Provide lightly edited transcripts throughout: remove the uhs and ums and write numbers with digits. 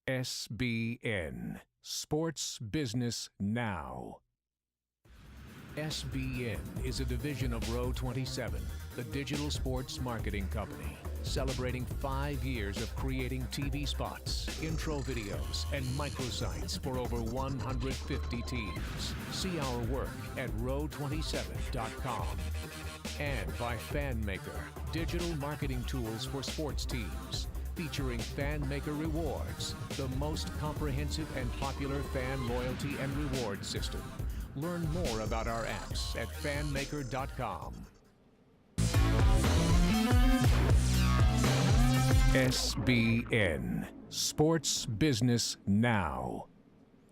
SBN, Sports Business Now. SBN is a division of Row 27, the digital sports marketing company, celebrating 5 years of creating TV spots, intro videos, and microsites for over 150 teams. See our work at row27.com. And by FanMaker, digital marketing tools for sports teams, featuring FanMaker Rewards, the most comprehensive and popular fan loyalty and reward system. Learn more about our apps at fanmaker.com. SBN, Sports Business Now.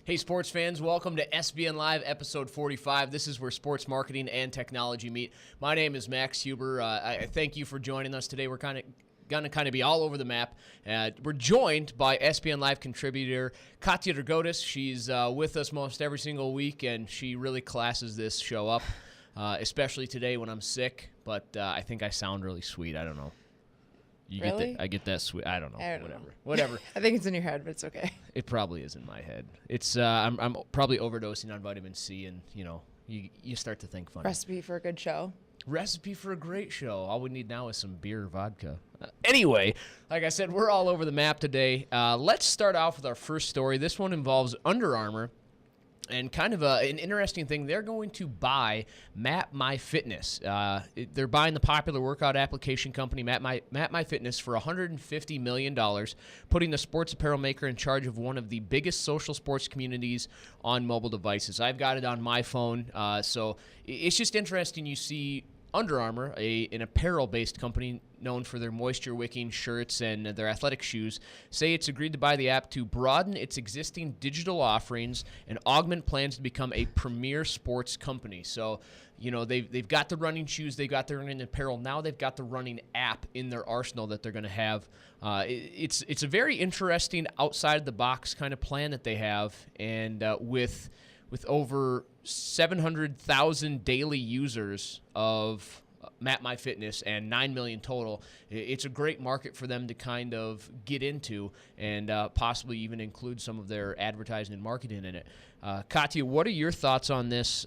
Hey sports fans, welcome to SBN Live episode 45. This is where sports marketing and technology meet. My name is Max Huber. I thank you for joining us today. We're going to be all over the map. We're joined by SBN Live contributor Katia. She's with us most every single week, and she really classes this show up, especially today when I'm sick. But I think I sound really sweet. I don't know. Really? I get that sweet. I don't know. I don't know. Whatever. I think it's in your head, but it's okay. It probably is in my head. It's I'm probably overdosing on vitamin C, and you start to think funny. Recipe for a good show. Recipe for a great show. All we need now is some beer or vodka. Anyway, like I said, we're all over the map today. Let's start off with our first story. This one involves Under Armour. And kind of an interesting thing, they're going to buy MapMyFitness. They're buying the popular workout application company MapMyFitness for $150 million, putting the sports apparel maker in charge of one of the biggest social sports communities on mobile devices. I've got it on my phone, so it's just interesting. You see Under Armour, an apparel-based company known for their moisture-wicking shirts and their athletic shoes, say it's agreed to buy the app to broaden its existing digital offerings and augment plans to become a premier sports company. So, they've got the running shoes, they've got the running apparel, now they've got the running app in their arsenal that they're going to have. It's a very interesting outside-of-the-box kind of plan that they have, and with over 700,000 daily users of MapMyFitness and 9 million total, it's a great market for them to kind of get into and possibly even include some of their advertising and marketing in it. Katia, what are your thoughts on this,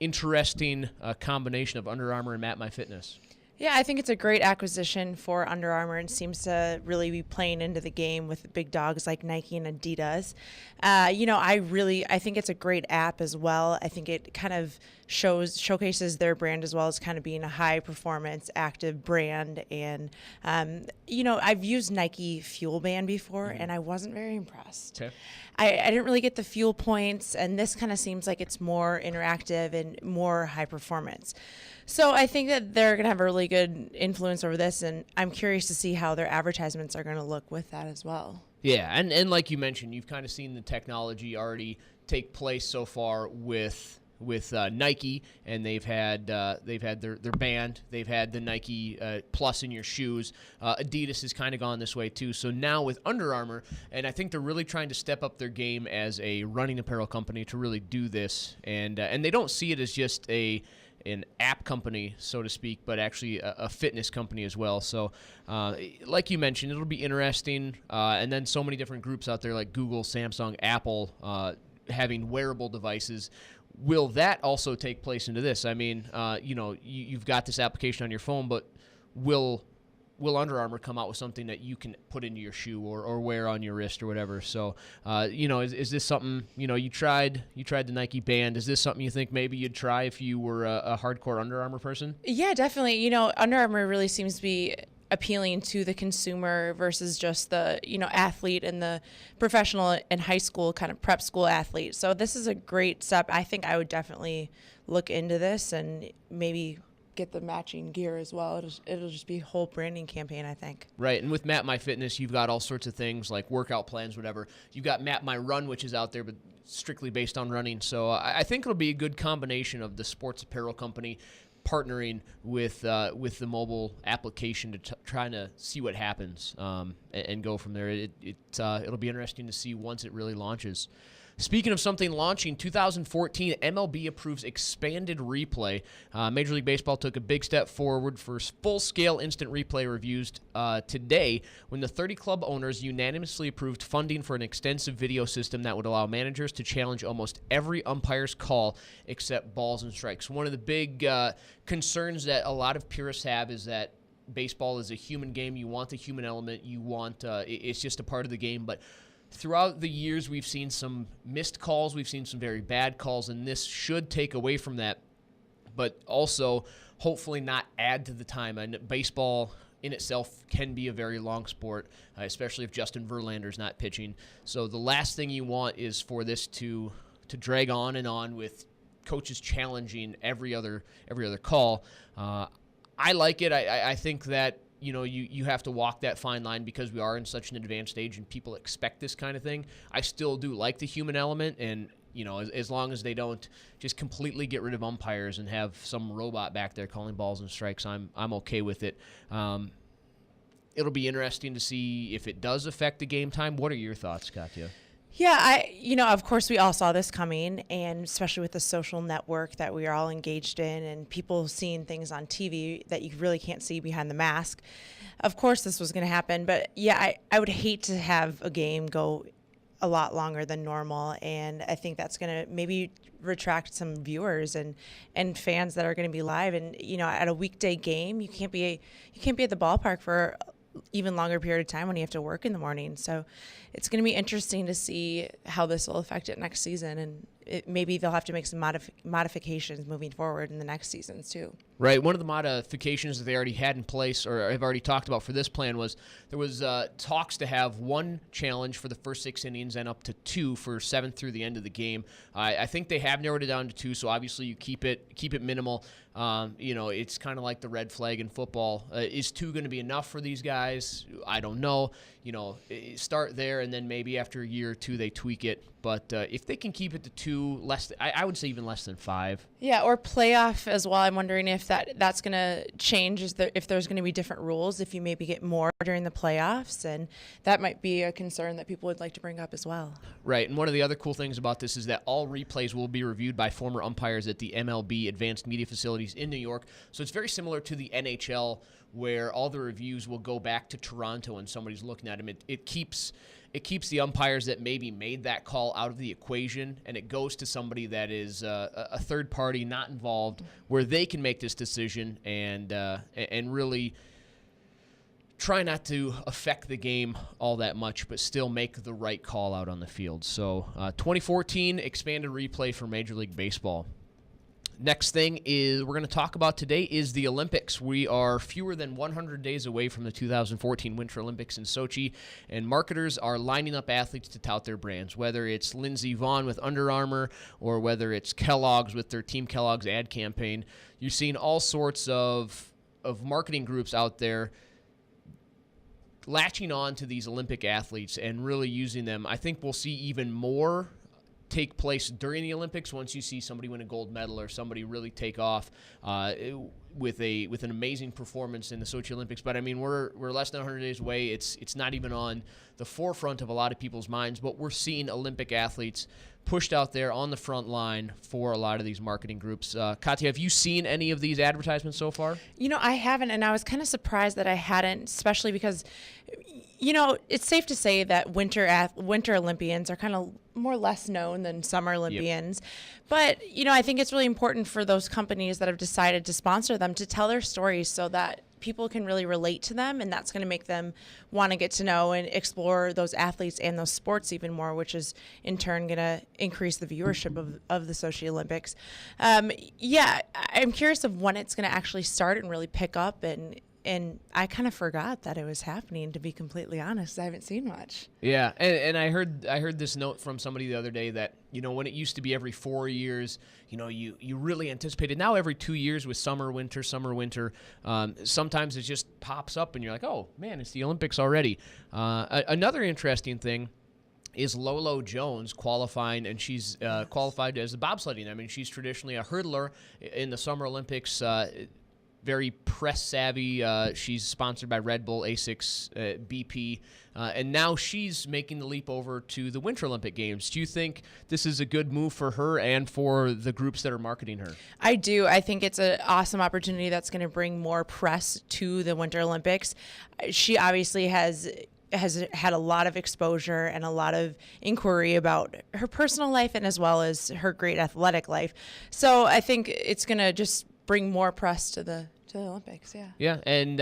interesting combination of Under Armour and MapMyFitness? Yeah, I think it's a great acquisition for Under Armour and seems to really be playing into the game with big dogs like Nike and Adidas. I think it's a great app as well. I think it kind of showcases their brand as well as kind of being a high performance active brand. And, I've used Nike Fuel Band before and I wasn't very impressed. Okay. I didn't really get the fuel points, and this kind of seems like it's more interactive and more high performance. So I think that they're going to have a really good influence over this, and I'm curious to see how their advertisements are going to look with that as well. Yeah, and like you mentioned, you've kind of seen the technology already take place so far with Nike, and they've had their band, they've had the Nike Plus in your shoes. Adidas has kind of gone this way too. So now with Under Armour, and I think they're really trying to step up their game as a running apparel company to really do this, and they don't see it as just an app company, so to speak, but actually a fitness company as well. So like you mentioned, it'll be interesting, and then so many different groups out there like Google, Samsung, Apple having wearable devices. Will that also take place into this? I mean, you've got this application on your phone, but will Under Armour come out with something that you can put into your shoe or wear on your wrist or whatever? So, is this something, you tried the Nike Band. Is this something you think maybe you'd try if you were a hardcore Under Armour person? Yeah, definitely. Under Armour really seems to be appealing to the consumer versus just the athlete and the professional and high school kind of prep school athlete. So this is a great step. I think I would definitely look into this and maybe get the matching gear as well. It'll just be a whole branding campaign, I think. Right, and with MapMyFitness, you've got all sorts of things like workout plans, whatever. You've got MapMyRun, which is out there, but strictly based on running. So I think it'll be a good combination of the sports apparel company partnering with the mobile application to trying to see what happens. and go from there. It'll be interesting to see once it really launches. Speaking of something launching, 2014, MLB approves expanded replay. Major League Baseball took a big step forward for full-scale instant replay reviews today when the 30 club owners unanimously approved funding for an extensive video system that would allow managers to challenge almost every umpire's call except balls and strikes. One of the big concerns that a lot of purists have is that baseball is a human game. You want the human element. You want it's just a part of the game, but throughout the years, we've seen some missed calls. We've seen some very bad calls, and this should take away from that, but also hopefully not add to the time. And baseball in itself can be a very long sport, especially if Justin Verlander's not pitching. So the last thing you want is for this to drag on and on with coaches challenging every other call. I like it. I think that you have to walk that fine line because we are in such an advanced stage and people expect this kind of thing. I still do like the human element, and as long as they don't just completely get rid of umpires and have some robot back there calling balls and strikes, I'm okay with it. It'll be interesting to see if it does affect the game time. What are your thoughts, Katia? Yeah, of course we all saw this coming, and especially with the social network that we are all engaged in and people seeing things on TV that you really can't see behind the mask. Of course this was going to happen, but yeah, I would hate to have a game go a lot longer than normal, and I think that's going to maybe retract some viewers and fans that are going to be live. And at a weekday game, you can't be at the ballpark for even longer period of time when you have to work in the morning. So it's going to be interesting to see how this will affect it next season, and maybe they'll have to make some modifications moving forward in the next seasons too. Right. One of the modifications that they already had in place, or have already talked about for this plan, was there was talks to have one challenge for the first 6 innings and up to 2 for 7th through the end of the game. I think they have narrowed it down to 2, so obviously you keep it minimal. It's kind of like the red flag in football. Is 2 going to be enough for these guys? I don't know. Start there, and then maybe after a year or 2 they tweak it. But if they can keep it to 2, I would say even less than 5. Yeah, or playoff as well. I'm wondering if that's going to change. If there's going to be different rules, if you maybe get more during the playoffs, and that might be a concern that people would like to bring up as well. Right, and one of the other cool things about this is that all replays will be reviewed by former umpires at the MLB Advanced Media Facilities in New York. So it's very similar to the NHL, where all the reviews will go back to Toronto and somebody's looking at them. It keeps the umpires that maybe made that call out of the equation, and it goes to somebody that is a third party, not involved, where they can make this decision and really try not to affect the game all that much, but still make the right call out on the field. So 2014 expanded replay for Major League Baseball. Next thing we're going to talk about today is the Olympics. We are fewer than 100 days away from the 2014 Winter Olympics in Sochi, and marketers are lining up athletes to tout their brands, whether it's Lindsey Vonn with Under Armour or whether it's Kellogg's with their Team Kellogg's ad campaign. You're seeing all sorts of marketing groups out there latching on to these Olympic athletes and really using them. I think we'll see even more take place during the Olympics once you see somebody win a gold medal or somebody really take off with an amazing performance in the Sochi Olympics. But I mean, we're less than 100 days away. It's not even on the forefront of a lot of people's minds, but we're seeing Olympic athletes pushed out there on the front line for a lot of these marketing groups. Katia, have you seen any of these advertisements so far? I haven't, and I was kind of surprised that I hadn't, especially because it's safe to say that Winter Olympians are kind of more less known than Summer Olympians. Yep. But, I think it's really important for those companies that have decided to sponsor them to tell their stories so that people can really relate to them, and that's going to make them want to get to know and explore those athletes and those sports even more, which is in turn going to increase the viewership of the Sochi Olympics. I'm curious of when it's going to actually start and really pick up, and I kind of forgot that it was happening, to be completely honest. I haven't seen much. Yeah, and I heard this note from somebody the other day that, when it used to be every 4 years, you really anticipated. Now every 2 years with summer, winter, sometimes it just pops up and you're like, oh, man, it's the Olympics already. Another interesting thing is Lolo Jones qualifying, and she's qualified as a bobsledding. I mean, she's traditionally a hurdler in the Summer Olympics. very press savvy. She's sponsored by Red Bull, Asics, BP, and now she's making the leap over to the Winter Olympic Games. Do you think this is a good move for her and for the groups that are marketing her? I do. I think it's an awesome opportunity that's going to bring more press to the Winter Olympics. She obviously has had a lot of exposure and a lot of inquiry about her personal life and as well as her great athletic life. So I think it's going to just bring more press to the Olympics. Yeah, and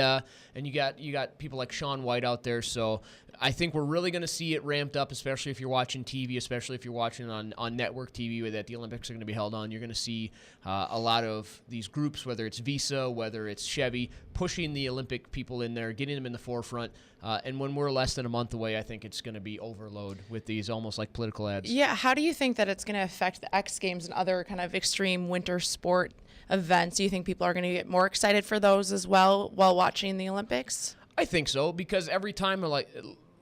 you got people like Shaun White out there, so I think we're really going to see it ramped up, especially if you're watching TV, especially if you're watching on network TV that the Olympics are going to be held on. You're going to see a lot of these groups, whether it's Visa, whether it's Chevy, pushing the Olympic people in there, getting them in the forefront. And when we're less than a month away, I think it's going to be overload with these almost like political ads. Yeah, how do you think that it's going to affect the X Games and other kind of extreme winter sport events? Do you think people are going to get more excited for those as well while watching the Olympics? I think so, because every time, like,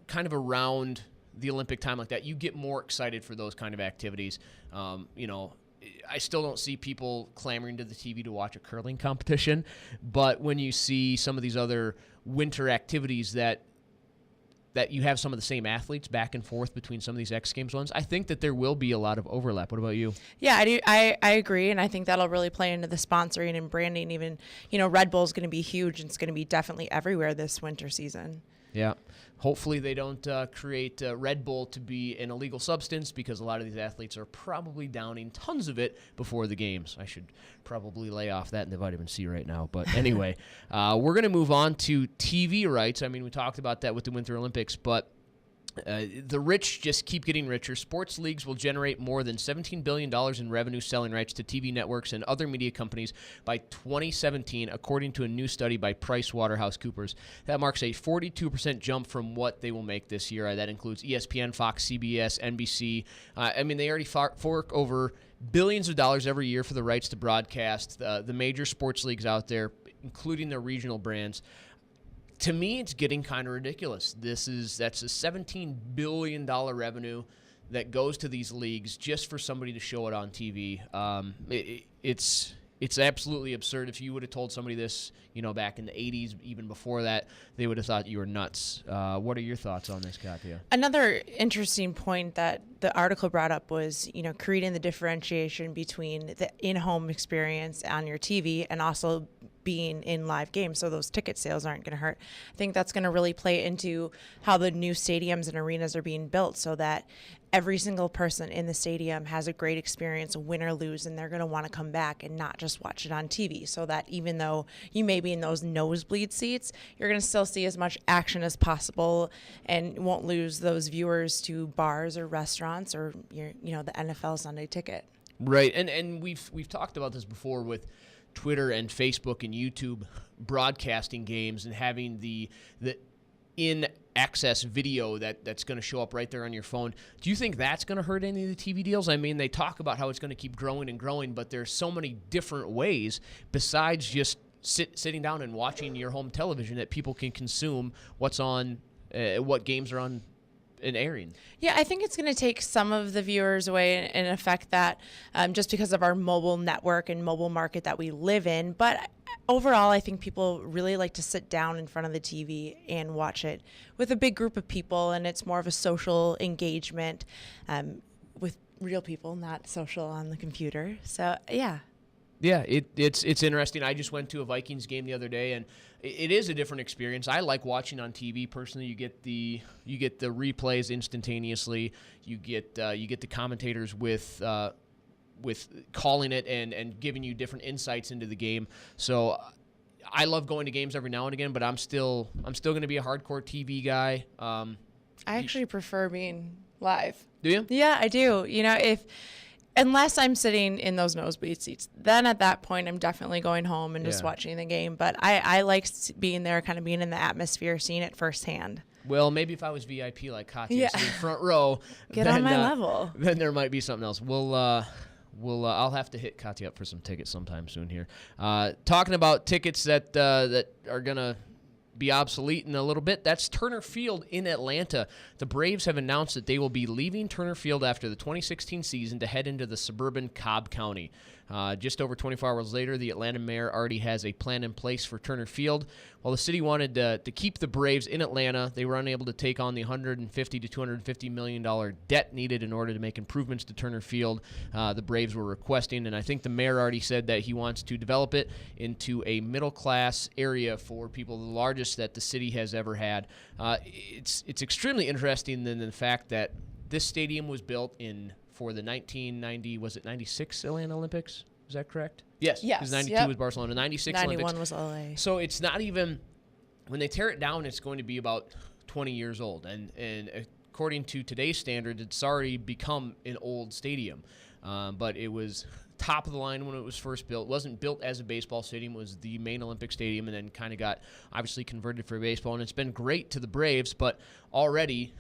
kind of around the Olympic time like that, you get more excited for those kind of activities. I still don't see people clamoring to the TV to watch a curling competition, but when you see some of these other winter activities that you have some of the same athletes back and forth between some of these X Games ones, I think that there will be a lot of overlap. What about you? Yeah, I do. I agree, and I think that'll really play into the sponsoring and branding. Even, Red Bull is going to be huge, and it's going to be definitely everywhere this winter season. Yeah. Hopefully they don't create Red Bull to be an illegal substance, because a lot of these athletes are probably downing tons of it before the games. I should probably lay off that in the vitamin C right now. But anyway, we're going to move on to TV rights. I mean, we talked about that with the Winter Olympics, but the rich just keep getting richer. Sports leagues will generate more than $17 billion in revenue selling rights to TV networks and other media companies by 2017, according to a new study by PricewaterhouseCoopers. That marks a 42% jump from what they will make this year. That includes ESPN, Fox, CBS, NBC. They already fork over billions of dollars every year for the rights to broadcast the major sports leagues out there, including their regional brands. To me, it's getting kind of ridiculous. That's a $17 billion revenue that goes to these leagues just for somebody to show it on TV. It's absolutely absurd. If you would have told somebody this, back in the 80s, even before that, they would have thought you were nuts. What are your thoughts on this, Katia? Another interesting point that the article brought up was, creating the differentiation between the in-home experience on your TV and also being in live games, so those ticket sales aren't going to hurt. I think that's going to really play into how the new stadiums and arenas are being built, so that every single person in the stadium has a great experience, win or lose, and they're going to want to come back and not just watch it on TV, so that even though you may be in those nosebleed seats, you're going to still see as much action as possible and won't lose those viewers to bars or restaurants or the NFL Sunday ticket. Right, and we've talked about this before with Twitter and Facebook and YouTube broadcasting games and having the in-access video that's going to show up right there on your phone. Do you think that's going to hurt any of the TV deals? I mean, they talk about how it's going to keep growing and growing, but there's so many different ways besides just sitting down and watching your home television that people can consume what's on, what games are on and airing. Yeah, I think it's going to take some of the viewers away and affect that just because of our mobile network and mobile market that we live in. But overall, I think people really like to sit down in front of the TV and watch it with a big group of people, and it's more of a social engagement with real people, not social on the computer. So, yeah. Yeah, it's interesting. I just went to a Vikings game the other day, and it is a different experience. I like watching on TV personally. You get the replays instantaneously. You get the commentators with calling it and giving you different insights into the game. So I love going to games every now and again, but I'm still going to be a hardcore TV guy. I actually prefer being live. Do you? Yeah, I do. Unless I'm sitting in those nosebleed seats, then at that point I'm definitely going home and just watching the game. But I like being there, kind of being in the atmosphere, seeing it firsthand. Well, maybe if I was VIP like Katia, sitting front row, get on my level. Then there might be something else. I'll have to hit Katia up for some tickets sometime soon here. Talking about tickets that are gonna be obsolete in a little bit. That's Turner Field in Atlanta. The Braves have announced that they will be leaving Turner Field after the 2016 season to head into the suburban Cobb County. Just over 24 hours later, the Atlanta mayor already has a plan in place for Turner Field. While the city wanted to keep the Braves in Atlanta, they were unable to take on the $150 to $250 million debt needed in order to make improvements to Turner Field. The Braves were requesting, and I think the mayor already said that he wants to develop it into a middle-class area for people, the largest that the city has ever had. It's extremely interesting in the fact that this stadium was built for the 1990, was it 96 Atlanta Olympics? Is that correct? Yes. Because 92 was Barcelona, 96 91 Olympics. was LA. So it's not even, when they tear it down, it's going to be about 20 years old. And according to today's standards, it's already become an old stadium. But it was top of the line when it was first built. It wasn't built as a baseball stadium. It was the main Olympic stadium, and then kind of got obviously converted for baseball. And it's been great to the Braves, but already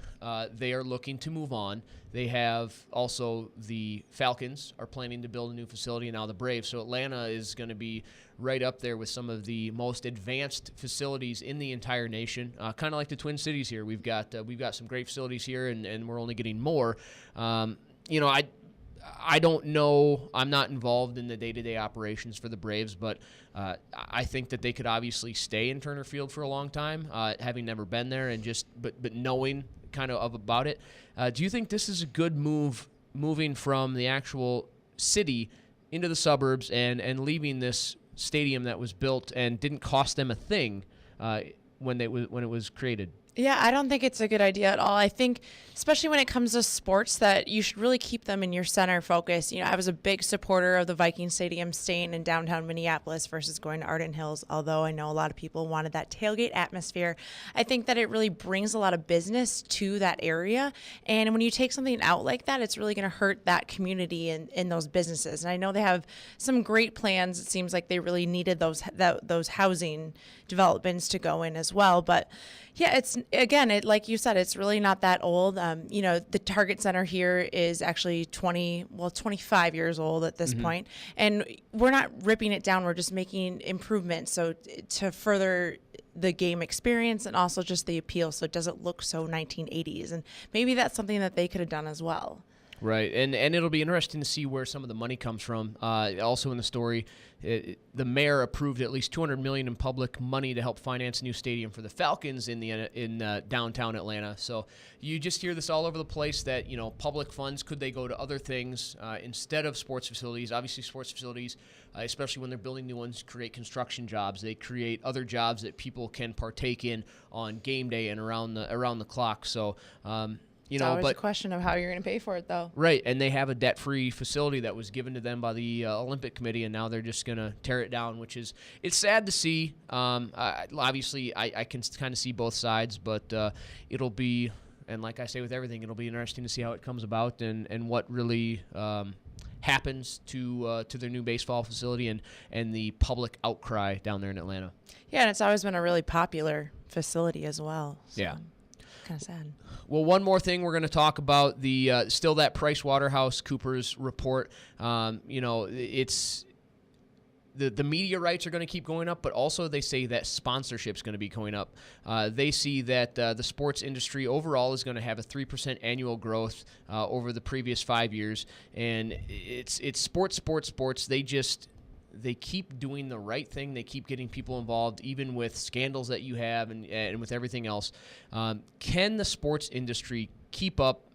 they are looking to move on. They have also the Falcons are planning to build a new facility, and now the Braves. So Atlanta is going to be right up there with some of the most advanced facilities in the entire nation. Kind of like the Twin Cities here. We've got some great facilities here, and we're only getting more. I don't know. I'm not involved in the day-to-day operations for the Braves, but I think that they could obviously stay in Turner Field for a long time, having never been there and but knowing kind of about it. Do you think this is a good move, moving from the actual city into the suburbs and leaving this stadium that was built and didn't cost them a thing when it was created? Yeah, I don't think it's a good idea at all. I think, especially when it comes to sports, that you should really keep them in your center focus. I was a big supporter of the Viking Stadium staying in downtown Minneapolis versus going to Arden Hills, although I know a lot of people wanted that tailgate atmosphere. I think that it really brings a lot of business to that area. And when you take something out like that, it's really going to hurt that community and those businesses. And I know they have some great plans. It seems like they really needed those housing developments to go in as well. But yeah, like you said, it's really not that old. The Target Center here is actually 25 years old at this point. And we're not ripping it down. We're just making improvements. So to further the game experience and also just the appeal, so it doesn't look so 1980s. And maybe that's something that they could have done as well. Right, and it'll be interesting to see where some of the money comes from. Also in the story, the mayor approved at least $200 million in public money to help finance a new stadium for the Falcons in downtown Atlanta. So you just hear this all over the place that public funds, could they go to other things instead of sports facilities? Obviously, sports facilities, especially when they're building new ones, create construction jobs. They create other jobs that people can partake in on game day and around the clock. So. It's always a question of how you're going to pay for it, though. Right, and they have a debt-free facility that was given to them by the Olympic Committee, and now they're just going to tear it down, it's sad to see. Obviously, I can kind of see both sides, but it'll be, and like I say with everything, it'll be interesting to see how it comes about and what really happens to their new baseball facility and the public outcry down there in Atlanta. Yeah, and it's always been a really popular facility as well. So. Yeah. Kind of sad. Well, one more thing we're going to talk about, the still that PricewaterhouseCoopers report. It's the media rights are going to keep going up, but also they say that sponsorship's going to be going up. They see that the sports industry overall is going to have a 3% annual growth over the previous 5 years, and it's sports. They keep doing the right thing. They keep getting people involved, even with scandals that you have and with everything else. Can the sports industry keep up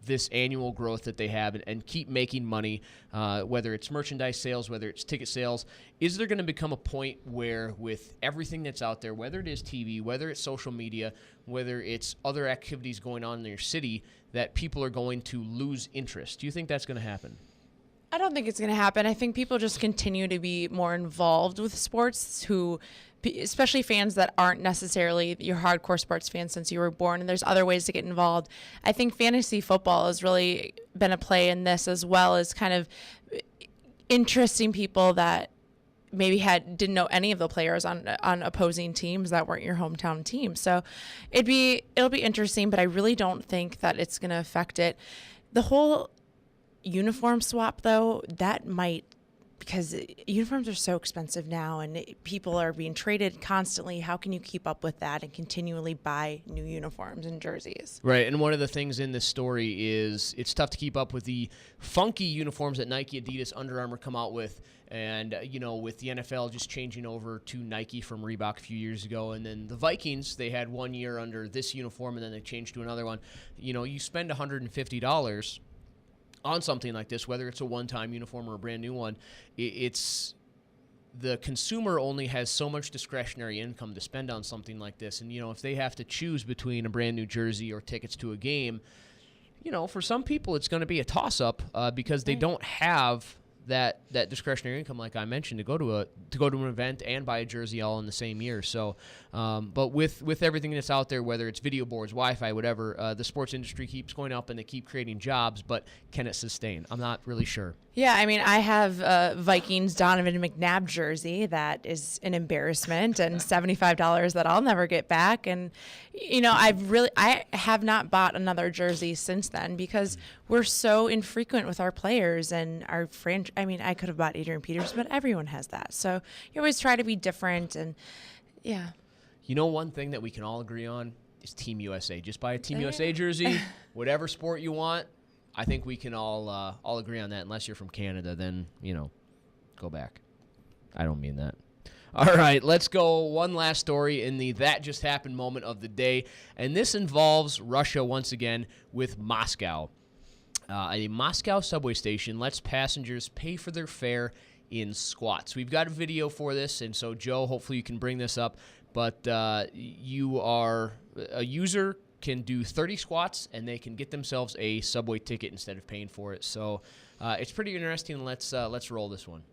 this annual growth that they have and keep making money, whether it's merchandise sales, whether it's ticket sales? Is there going to become a point where with everything that's out there, whether it is TV, whether it's social media, whether it's other activities going on in your city, that people are going to lose interest? Do you think that's going to happen? I don't think it's going to happen. I think people just continue to be more involved with sports, especially fans that aren't necessarily your hardcore sports fans since you were born, and there's other ways to get involved. I think fantasy football has really been a play in this, as well as kind of interesting people that maybe didn't know any of the players on opposing teams that weren't your hometown team. So it'll be interesting, but I really don't think that it's going to affect it. The whole uniform swap, though, that might because uniforms are so expensive now, and people are being traded constantly. How can you keep up with that and continually buy new uniforms and jerseys? Right, and one of the things in this story is it's tough to keep up with the funky uniforms that Nike, Adidas, Under Armour come out with. And, with the NFL just changing over to Nike from Reebok a few years ago. And then the Vikings, they had 1 year under this uniform, and then they changed to another one. You spend $150 on something like this, whether it's a one-time uniform or a brand new one, it's the consumer only has so much discretionary income to spend on something like this. And, if they have to choose between a brand new jersey or tickets to a game, for some people it's going to be a toss-up because they don't have that discretionary income, like I mentioned, to go to an event and buy a jersey all in the same year. So, but with everything that's out there, whether it's video boards, Wi-Fi, whatever, the sports industry keeps going up and they keep creating jobs. But can it sustain? I'm not really sure. Yeah, I mean, I have a Vikings Donovan McNabb jersey that is an embarrassment and $75 that I'll never get back. And, I have not bought another jersey since then because we're so infrequent with our players and our franchise. I mean, I could have bought Adrian Peters, but everyone has that. So you always try to be different. And, yeah. One thing that we can all agree on is Team USA. Just buy a Team USA jersey, whatever sport you want. I think we can all agree on that. Unless you're from Canada, then, go back. I don't mean that. All right, let's go one last story in the That Just Happened moment of the day. And this involves Russia once again with Moscow. A Moscow subway station lets passengers pay for their fare in squats. We've got a video for this, and so, Joe, hopefully you can bring this up. But a user can do 30 squats, and they can get themselves a subway ticket instead of paying for it. So it's pretty interesting. Let's roll this one.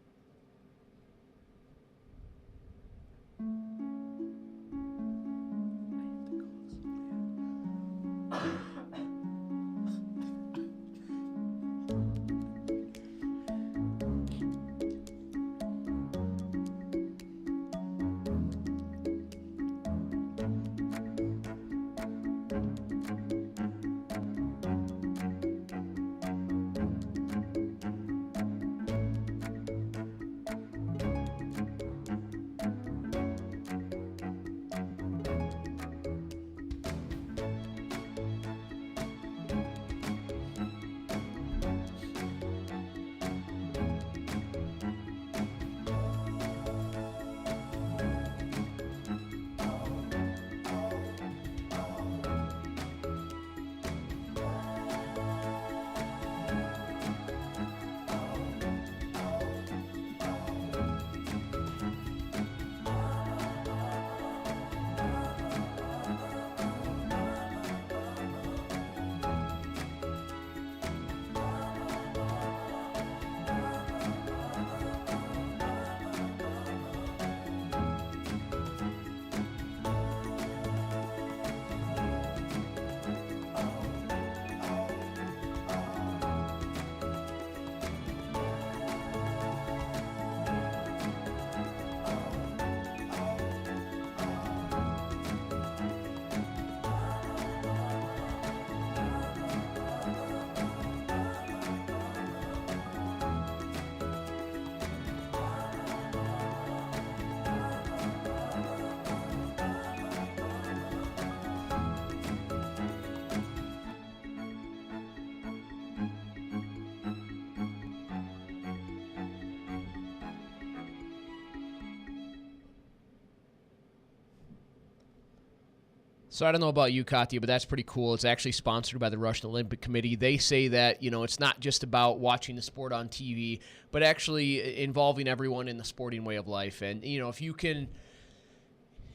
So I don't know about you, Katia, but that's pretty cool. It's actually sponsored by the Russian Olympic Committee. They say that, it's not just about watching the sport on TV, but actually involving everyone in the sporting way of life. And,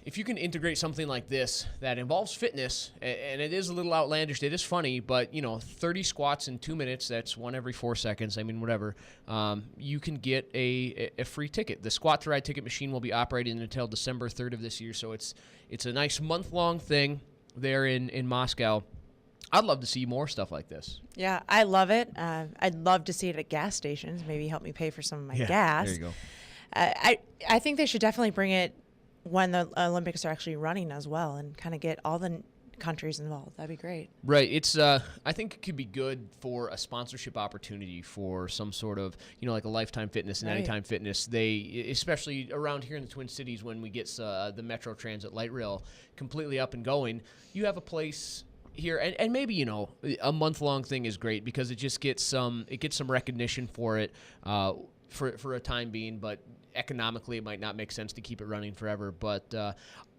if you can integrate something like this that involves fitness, and it is a little outlandish, it is funny, but, 30 squats in 2 minutes, that's one every 4 seconds, whatever, you can get a free ticket. The Squat to Ride ticket machine will be operating until December 3rd of this year, so it's a nice month-long thing there in Moscow. I'd love to see more stuff like this. Yeah, I love it. I'd love to see it at gas stations, maybe help me pay for some of my gas. There you go. I think they should definitely bring it when the Olympics are actually running as well, and kind of get all the countries involved. That'd be great. Right. It's I think it could be good for a sponsorship opportunity for some sort of, like a Lifetime Fitness and Right. Anytime Fitness. They, especially around here in the Twin Cities, when we get the Metro Transit light rail completely up and going, you have a place here, and maybe a month-long thing is great because it just gets some recognition for it for a time being, but economically it might not make sense to keep it running forever. But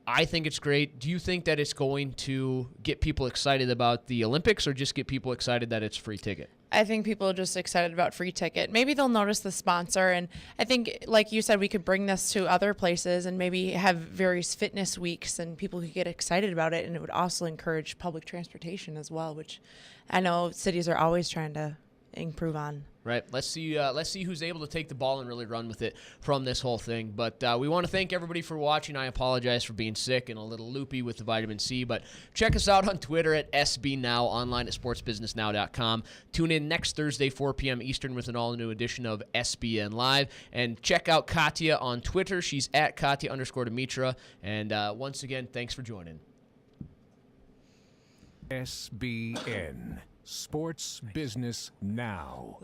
I think it's great. Do you think that it's going to get people excited about the Olympics, or just get people excited that it's free ticket? I think people are just excited about free ticket. Maybe they'll notice the sponsor. And I think, like you said, we could bring this to other places and maybe have various fitness weeks and people could get excited about it. And it would also encourage public transportation as well, which I know cities are always trying to improve on. Right. Let's see who's able to take the ball and really run with it from this whole thing. But we want to thank everybody for watching. I apologize for being sick and a little loopy with the vitamin C. But check us out on Twitter at SBNow, online at sportsbusinessnow.com. Tune in next Thursday, 4 p.m. Eastern, with an all-new edition of SBN Live. And check out Katia on Twitter. She's at Katia_Dimitra. And once again, thanks for joining. SBN, Sports Business Now.